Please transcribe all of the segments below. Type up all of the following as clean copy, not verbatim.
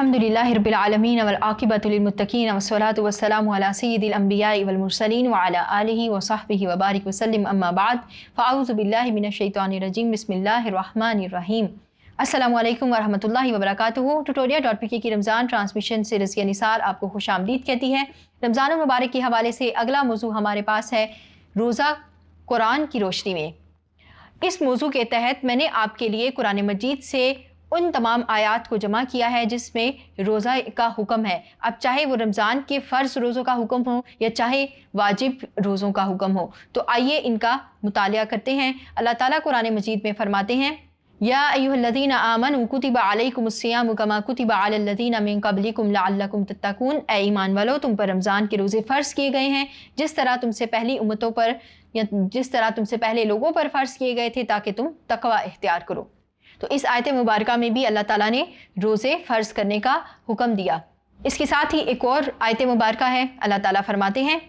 अल्हम्दुलिल्लाहि रब्बिल आलमीन वल आक़िबतु लिल मुत्तक़ीन वस्सलातु वस्सलामु अला सय्यिदिल अंबियाइ वल मुरसलीन व अला आलिहि व सहबिहि व बारिक वसल्लम अम्मा बाद फ़अऊज़ु बिल्लाहि मिनश शैतानिर रजीम बिस्मिल्लाहिर रहमानिर रहीम। अस्सलामु अलैकुम व रहमतुल्लाहि व बरकातुहू। ट्यूटोरियल.pk की रमज़ान ट्रांसमिशन से रज़िया निसार आपको खुशामदीद कहती है। रमज़ान मुबारक के हवाले से अगला मौजू हमारे पास है रोज़ा कुरान की रोशनी में। इस मौजू के तहत मैंने आपके लिए कुरान मजीद से उन तमाम आयात को जमा किया है जिसमें रोज़ा का हुक्म है। अब चाहे वो रमज़ान के फ़र्ज़ रोज़ों का हुक्म हो या चाहे वाजिब रोज़ों का हुक्म हो, तो आइए इनका मुतालिया करते हैं। अल्लाह ताला कुरान मजीद में फरमाते हैं, या अय्युहल्लज़ीना आमनू कुतिबा अलैकुमुस्सियामु कमा कुतिबा अलल्लज़ीना मिन क़ब्लिकुम लअल्लकुम तत्तक़ून। ऐ ईमान वालो, तुम पर रमज़ान के रोज़े फ़र्ज़ किए गए हैं जिस तरह तुमसे पहली उम्मतों पर या जिस तरह तुमसे पहले लोगों पर फ़र्ज़ किए गए थे ताकि तुम तक़वा इख्तियार करो। तो इस आयत मुबारका में भी अल्लाह ताला ने रोज़े फ़र्ज़ करने का हुक्म दिया। इसके साथ ही एक और आयत मुबारका है। अल्लाह ताला फरमाते हैं,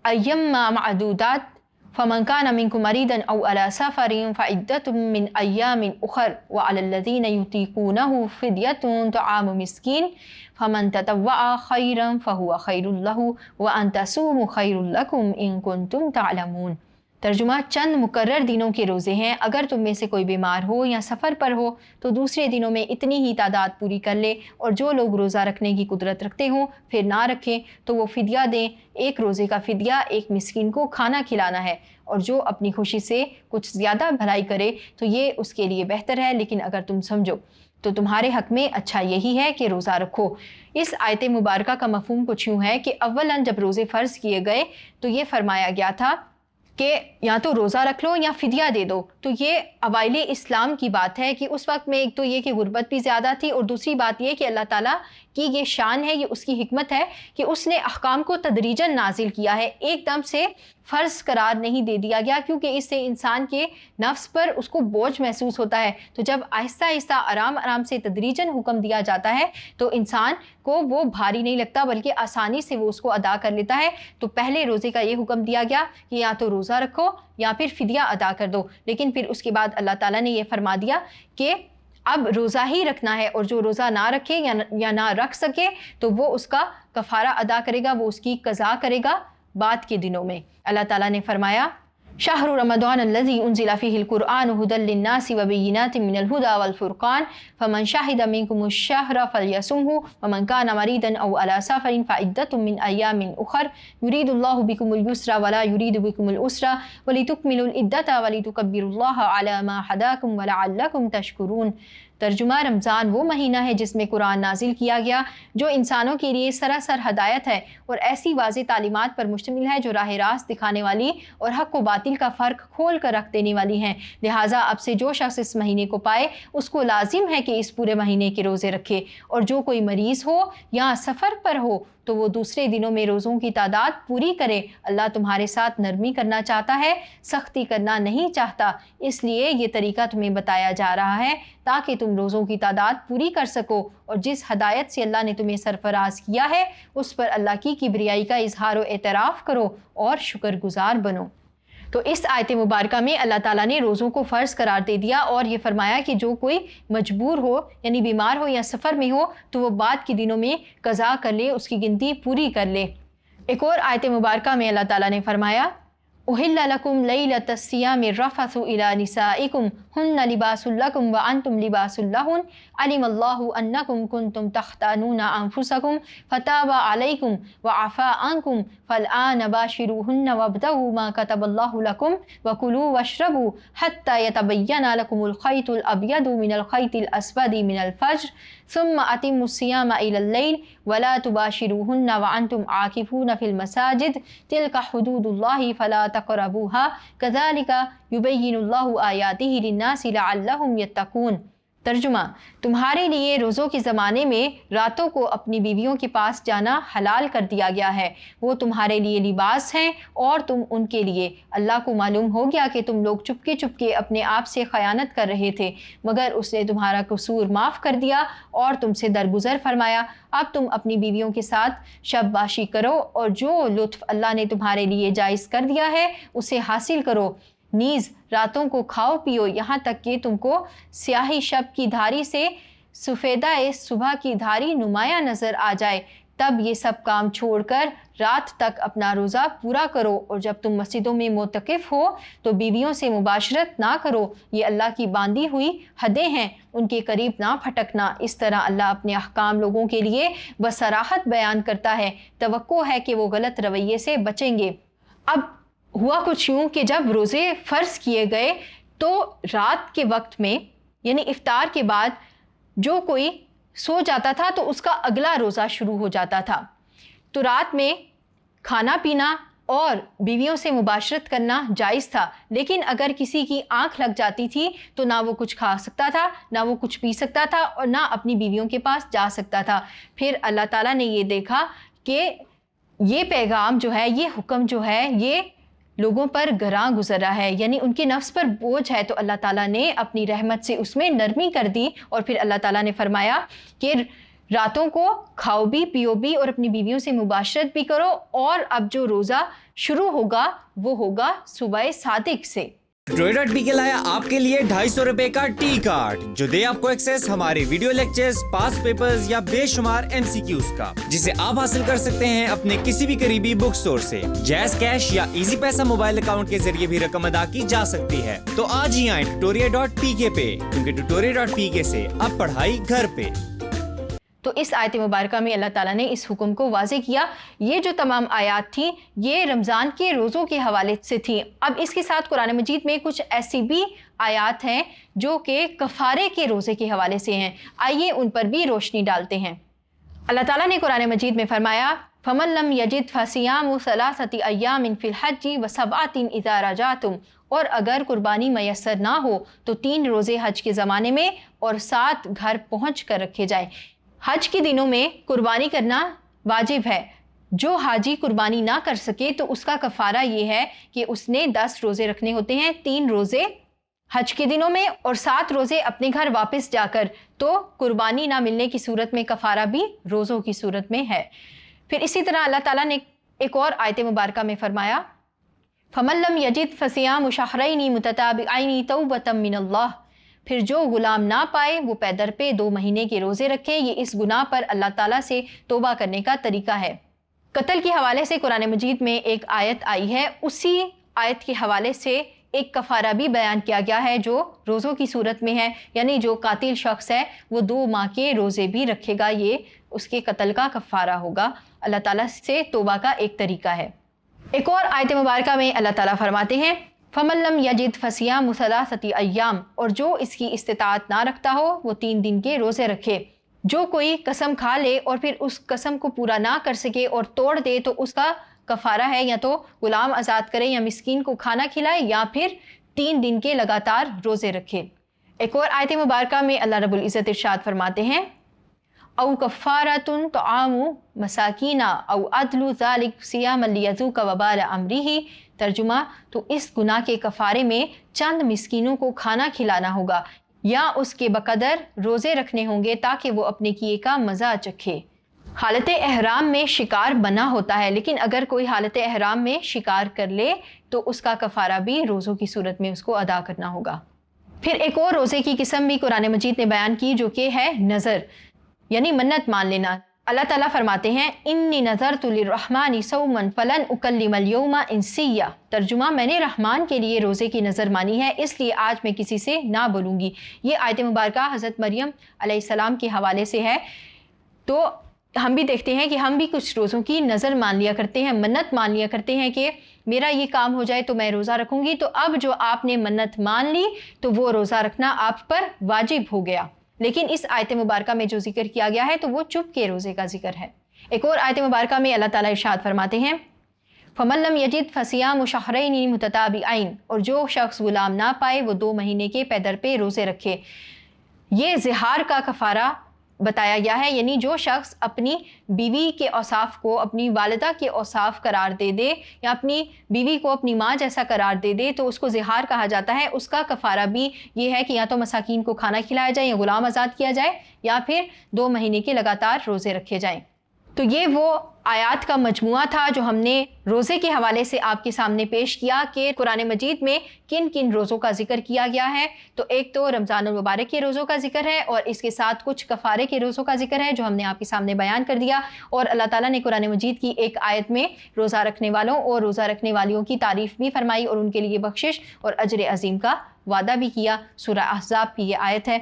अय्याम्मा मअदूदात फमन कान मिनकुम मरीदन औ अला सफरिन फ़इद्दतुम मिन अय्यामिन उख़र व अलल्लज़ीना युतीक़ूनहु फ़िद्यतुन तआमु मिस्कीन फमन ततव्वअ ख़ैरन फ़हुव ख़ैरुल लहु व अन तसूमु ख़ैरुल लकुम इन कुंतुम तअलमून। तर्जुमा, चंद मुकर्रर दिनों के रोज़े हैं। अगर तुम में से कोई बीमार हो या सफ़र पर हो तो दूसरे दिनों में इतनी ही तादाद पूरी कर ले, और जो लोग रोज़ा रखने की कुदरत रखते हों फिर ना रखें तो वो फ़िदिया दें। एक रोज़े का फ़िदिया एक मिस्कीन को खाना खिलाना है, और जो अपनी खुशी से कुछ ज़्यादा भलाई करे तो ये उसके लिए बेहतर है, लेकिन अगर तुम समझो तो तुम्हारे हक़ में अच्छा यही है कि रोज़ा रखो। इस आयत मुबारका का मफ़हूम कुछ यूँ है कि अव्वलन जब रोज़े फ़र्ज़ किए गए तो ये फ़रमाया गया था कि या तो रोज़ा रख लो या फ़िदिया दे दो। तो ये अवाइले इस्लाम की बात है कि उस वक्त में एक तो ये कि गुर्बत भी ज़्यादा थी, और दूसरी बात ये कि अल्लाह ताला की ये शान है, ये उसकी हिकमत है कि उसने अहकाम को तदरीजन नाजिल किया है, एकदम से फ़र्ज़ करार नहीं दे दिया गया, क्योंकि इससे इंसान के नफ्स पर उसको बोझ महसूस होता है। तो जब आहिस्ता आहिस्ता आराम आराम से तदरीजन हुक्म दिया जाता है तो इंसान को वो भारी नहीं लगता, बल्कि आसानी से वो उसको अदा कर लेता है। तो पहले रोज़े का ये हुक्म दिया गया कि या तो रोज़ा रखो या फिर फ़िदिया अदा कर दो, लेकिन फिर उसके बाद अल्लाह ताला ने ये फरमा दिया कि अब रोज़ा ही रखना है, और जो रोज़ा ना रखे या ना रख सके तो वो उसका कफ़ारा अदा करेगा, वो उसकी क़ज़ा करेगा बाद के दिनों में। अल्लाह ताला ने फरमाया, शहरु रमज़ान अल्लज़ी उन्ज़िला फ़ीहिल क़ुरआन हुदल लिन्नासि व बय्यिनातिन मिनल हुदा वल फ़ुरक़ान फ़मन शहिद मिनकुमुश शहरा फ़लयसुमहु वमन कान मरीदन औ अला सफ़रिन फ़इद्दतुम मिन अय्यामिन उख़र युरीदुल्लाहु बिकुमुल युस्रा वला युरीदु बिकुमुल उसरा वलितुकमिलुल इद्दता वलितुकब्बिरुल्लाह अला मा हदाकुम व लअल्लकुम तशकुरून। तर्जुमा, रमज़ान वो महीना है जिसमें कुरान नाजिल किया गया, जो इंसानों के लिए सरासर हदायत है और ऐसी वाज़ेह तालीमात पर मुश्तमिल है जो राह रास्त दिखाने वाली और हक़ व बातिल का फ़र्क खोल कर रख देने वाली हैं। लिहाजा अब से जो शख्स इस महीने को पाए उसको लाजिम है कि इस पूरे महीने के रोज़े रखे, और जो कोई मरीज़ हो या सफ़र पर हो तो वो दूसरे दिनों में रोज़ों की तादाद पूरी करे। अल्लाह तुम्हारे साथ नरमी करना चाहता है, सख्ती करना नहीं चाहता, इसलिए ये तरीका तुम्हें बताया जा रहा है ताकि तुम रोज़ों की तादाद पूरी कर सको, और जिस हदायत से अल्लाह ने तुम्हें सरफराज किया है उस पर अल्लाह की किबरियाई का इजहार व एतराफ़ करो और शुक्रगुजार बनो। तो इस आयत मुबारका में अल्लाह ताला ने रोज़ों को फ़र्ज़ करार दे दिया, और ये फरमाया कि जो कोई मजबूर हो यानी बीमार हो या सफ़र में हो तो वो बाद के दिनों में क़ज़ा कर ले, उसकी गिनती पूरी कर ले। एक और आयत मुबारका में अल्लाह ताला ने फरमाया, उहिल्ला लकुम लैलतस सियामि रफ़सु इला निसाइकुम हुन्ना लिबासुल लकुम व अंतुम लिबासुल लहुन अलिमल्लाहु अन्नकुम कुंतुम तख्तानूना अनफुसकुम फताबा अलैकुम व आफ़ा अन्कुम फ़लआन बाशिरूहुन्ना वब्तगू मा कतबल्लाहु लकुम व कुलू वशरबू हत्ता यतबय्यना लकुमुल ख़ैतुल अब्यदु मिनल ख़ैतिल अस्वदी मिनल फ़ज्र सुम्मा अतिम्मुस सियामा इलल लैल वला तुबाशिरूहुन्ना व अंतुम आकिफूना फ़िल मसाजिद तिल्का हुदूदुल्लाहि फ़ला तक़रबूहा कज़ालिका युबय्यिनुल्लाहु आयातिहि लिन्नासि लअल्लहुम यत्तक़ून। तर्जुमा, तुम्हारे लिए रोज़ों के ज़माने में रातों को अपनी बीवियों के पास जाना हलाल कर दिया गया है। वो तुम्हारे लिए लिबास हैं और तुम उनके लिए। अल्लाह को मालूम हो गया कि तुम लोग चुपके चुपके अपने आप से ख़यानत कर रहे थे, मगर उसने तुम्हारा कसूर माफ़ कर दिया और तुमसे दरगुजर फरमाया। अब तुम अपनी बीवियों के साथ शबबाशी करो, और जो लुत्फ़ अल्लाह ने तुम्हारे लिए जायज़ कर दिया है उसे हासिल करो। नीज़ रातों को खाओ पियो, यहाँ तक कि तुमको स्याही शब की धारी से सफ़ेदा सुबह की धारी नुमाया नज़र आ जाए, तब ये सब काम छोड़कर रात तक अपना रोज़ा पूरा करो, और जब तुम मस्जिदों में मोतकिफ़ हो तो बीवियों से मुबाशरत ना करो, ये अल्लाह की बांधी हुई हदें हैं, उनके करीब ना फटकना। इस तरह अल्लाह अपने अहकाम लोगों के लिए बसराहत बयान करता है, तवक्को है कि वो गलत रवैये से बचेंगे। अब हुआ कुछ यूँ कि जब रोज़े फ़र्ज़ किए गए तो रात के वक्त में यानी इफ्तार के बाद जो कोई सो जाता था तो उसका अगला रोज़ा शुरू हो जाता था। तो रात में खाना पीना और बीवियों से मुबाशरत करना जायज़ था, लेकिन अगर किसी की आंख लग जाती थी तो ना वो कुछ खा सकता था, ना वो कुछ पी सकता था, और ना अपनी बीवियों के पास जा सकता था। फिर अल्लाह ताला ने ये देखा कि ये पैगाम जो है, ये हुक्म जो है, ये लोगों पर गरां गुजरा है, यानी उनके नफ्स पर बोझ है, तो अल्लाह ताला ने अपनी रहमत से उसमें नरमी कर दी। और फिर अल्लाह ताला ने फरमाया कि रातों को खाओ भी, पियो भी, और अपनी बीवियों से मुबाशरत भी करो, और अब जो रोज़ा शुरू होगा वो होगा सुबह सादिक से। Tutorial.p के लाया आपके लिए 250 रुपए का टी कार्ड, जो दे आपको एक्सेस हमारे वीडियो लेक्चर्स, पास पेपर्स या बेशुमार MCQs का, जिसे आप हासिल कर सकते हैं अपने किसी भी करीबी बुक स्टोर से। जैज़ कैश या इजी पैसा मोबाइल अकाउंट के जरिए भी रकम अदा की जा सकती है। तो आज ही आए Tutorial.pk पे, क्योंकि Tutorial.pk से अब पढ़ाई घर पे। तो इस आयत मुबारका में अल्लाह ताला ने इस हुक्म को वाज़े किया। ये जो तमाम आयात थी ये रमज़ान के रोज़ों के हवाले से थी। अब इसके साथ कुरान मजीद में कुछ ऐसी भी आयात हैं जो कि कफ़ारे के रोज़े के हवाले से हैं। आइए उन पर भी रोशनी डालते हैं। अल्लाह ताला ने कुरान मजीद में फरमाया, फ़मन लम यजिद फ़सियामु सलासति अय्यामिन फ़िल हज्जि व सबअतिन इज़ा रजातुम, और अगर कुर्बानी मयसर ना हो तो 3 रोज़े हज के ज़माने में और 7 घर पहुँच कर रखे जाए। हज के दिनों में कुर्बानी करना वाजिब है। जो हाजी कुर्बानी ना कर सके तो उसका कफ़ारा ये है कि उसने 10 रोज़े रखने होते हैं, 3 रोज़े हज के दिनों में और 7 रोज़े अपने घर वापस जाकर। तो कुर्बानी ना मिलने की सूरत में कफ़ारा भी रोज़ों की सूरत में है। फिर इसी तरह अल्लाह ताला ने एक और आयत मुबारका में फरमाया, फ़मन लम यजिद फ़सियामु शहरैनि मुतताबिअैनि तौबतम मिनल्लाह, फिर जो गुलाम ना पाए वो पैदर पे 2 महीने के रोज़े रखे। ये इस गुनाह पर अल्लाह ताला से तौबा करने का तरीका है। कत्ल के हवाले से कुरान मजीद में एक आयत आई है, उसी आयत के हवाले से एक कफ़ारा भी बयान किया गया है जो रोज़ों की सूरत में है, यानी जो कातिल शख्स है वो 2 माह के रोज़े भी रखेगा, ये उसके कत्ल का कफ़ारा होगा। अल्लाह ताला से तौबा का एक तरीका है। एक और आयत मुबारका में अल्लाह ताला फरमाते हैं, फ़मन लम यजिद फ़सियामु सलासति अय्याम, और जो इसकी इस्तिताअत ना रखता हो वो 3 दिन के रोज़े रखे। जो कोई कसम खा ले और फिर उस कसम को पूरा ना कर सके और तोड़ दे तो उसका कफ़ारा है या तो गुलाम आज़ाद करे या मिस्कीन को खाना खिलाए या फिर 3 दिन के लगातार रोज़े रखे। एक और आयत मुबारका में अल्लाह रब्बुल इज़्ज़त इरशाद फरमाते हैं, औ कफ़ारतुन तआमु मसाकीना औ अदलु ज़ालिक सियामन लियज़ूक़ वबाल अमरिही। तर्जुमा, तो इस गुनाह के कफ़ारे में चंद मिस्कीनों को खाना खिलाना होगा या उसके बकदर रोज़े रखने होंगे ताकि वो अपने किए का मज़ा चखे। हालत एहराम में शिकार बना होता है, लेकिन अगर कोई हालत एहराम में शिकार कर ले तो उसका कफ़ारा भी रोज़ों की सूरत में उसको अदा करना होगा। फिर एक और रोज़े की किस्म भी कुरान मजीद ने बयान की जो कि है नज़र, यानी मन्नत मान लेना। अल्लाह ताला फरमाते हैं, इन्नी नज़रतु लिर्रहमानी सौमन फलन उकल्लिमल यौमा इंसिया। तर्जुमा, मैंने रहमान के लिए रोज़े की नज़र मानी है, इसलिए आज मैं किसी से ना बोलूँगी। ये आयत मुबारका हज़रत मरियम अलैहिस्सलाम के हवाले से है। तो हम भी देखते हैं कि हम भी कुछ रोज़ों की नज़र मान लिया करते हैं, मन्नत मान लिया करते हैं कि मेरा ये काम हो जाए तो मैं रोज़ा रखूँगी। तो अब जो आपने मन्नत मान ली तो वो रोज़ा रखना आप पर वाजिब हो गया। लेकिन इस आयत मुबारका में जो जिक्र किया गया है तो वो चुप के रोज़े का जिक्र है। एक और आयत मुबारका में अल्लाह ताला इरशाद फरमाते हैं, फ़मन लम यजिद फ़सियामु शहरैनि मुतताबिअैन, और जो शख्स गुलाम ना पाए वो 2 महीने के पैदर पे रोज़े रखे। ये ज़िहार का कफ़ारा बताया गया है, यानी जो शख्स अपनी बीवी के औसाफ को अपनी वालिदा के औसाफ करार दे दे या अपनी बीवी को अपनी माँ जैसा करार दे दे तो उसको ज़िहार कहा जाता है। उसका कफ़ारा भी ये है कि या तो मसाकीन को खाना खिलाया जाए या गुलाम आज़ाद किया जाए या फिर 2 महीने के लगातार रोज़े रखे जाएं। تو یہ وہ آیات کا مجموعہ تھا جو ہم نے روزے کے حوالے سے آپ کے سامنے پیش کیا کہ قرآن مجید میں کن کن روزوں کا ذکر کیا گیا ہے۔ تو ایک تو رمضان المبارک کے روزوں کا ذکر ہے اور اس کے ساتھ کچھ کفارے کے روزوں کا ذکر ہے جو ہم نے آپ کے سامنے بیان کر دیا، اور اللہ تعالیٰ نے قرآن مجید کی ایک آیت میں روزہ رکھنے والوں اور روزہ رکھنے والیوں کی تعریف بھی فرمائی اور ان کے لیے بخشش اور اجر عظیم کا وعدہ بھی کیا۔ سورہ احزاب کی یہ آیت ہے۔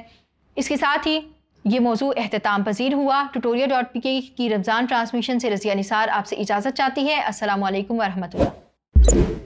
اس کے ساتھ ہی یہ موضوع اختتام پذیر ہوا۔ tutorial.pk کی رمضان ٹرانسمیشن سے رضیہ نثار آپ سے اجازت چاہتی ہے۔ السلام علیکم ورحمۃ اللہ۔